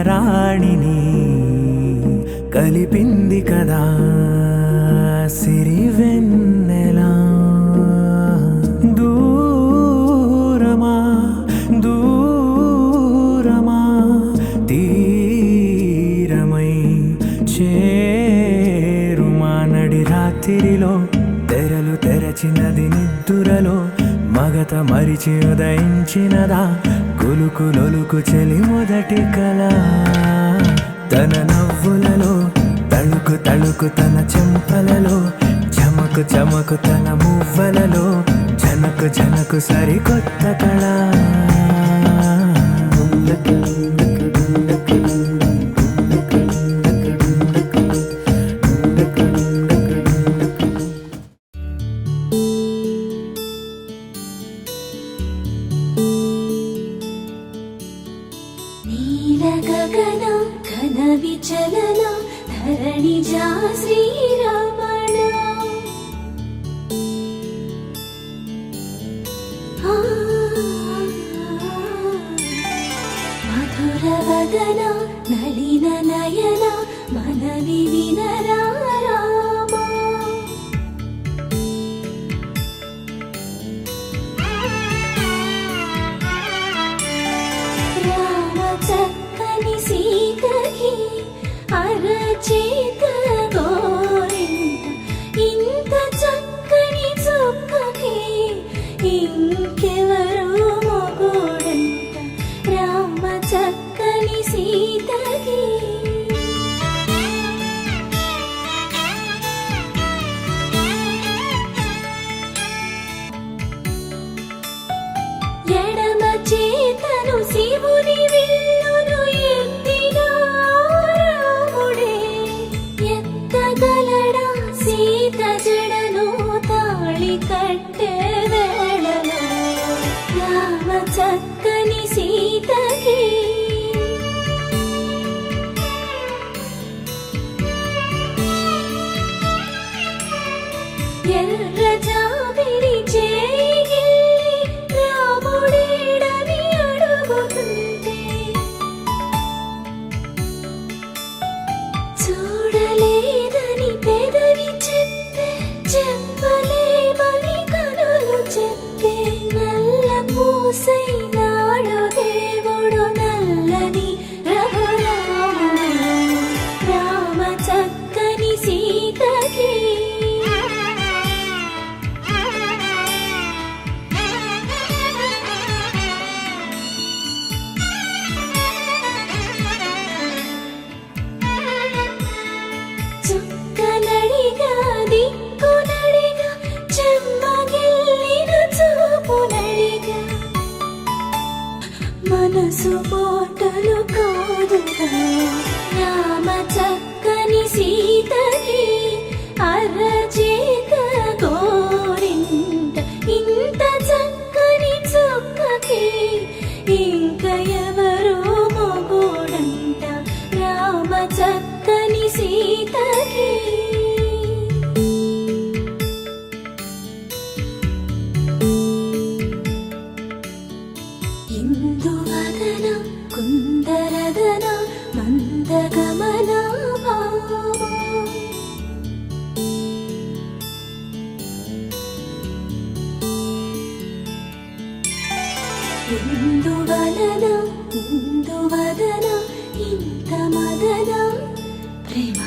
రాణిని కలిపింది కదా సిరివెన్నెలా. దూరమా దూరమా తీరమై చేరుమా నడి రాత్రిలో తెరలు తెరచినది నిద్దురలో మగత మరిచి ఉదయించినదా కులుకు లొలుకు చెలి మొదటి కళ. తన నవ్వులలో తళుకు తళుకు తన చెంపలలో చమకు చమకు తన మువ్వలలో జనకు జనకు సరికొత్త కళ. గగన ఘన విచలన ధరణిజా శ్రీరమణ మధుర వదన నళిన నయన మనవి వినరా అరచేత గోరింట ఇంత చక్కని చుక్కకి ఇంకెవరు మొగుడంట రామ చక్కని సీతకి. ఎడమ చేతను శివుని విల్లును ఎత్తినా సీత జడను తాళి కట్టే వేళలో రామ చక్కని సీతకి. ఎర్ర జాబిలి చేయి రాముడేడని అడుగుతుంటే చూడలేదని పెదవి చెప్పే చెప్పలేమని కనులు చెప్పే నల్ల పూసై నాడు దేవుడు నల్లని రఘురాముడు రామ చక్కని సీతకి. చుక్కనడిగా దిక్కునడిగా చెమ్మగిల్లిన చూపునడిగా మనసు పోటలు కాదుగా రామ చక్కని సీతకి. అరచేత గోరింట ఇంత చక్కని చుక్కకి ఇంక ఎవరు మొగుడంట రామ చక్కని సీతకి. ఇందువదన కుందరదన మందగమన ఇందువలన ఇందువదన ఇంత మదన ప్రేమ.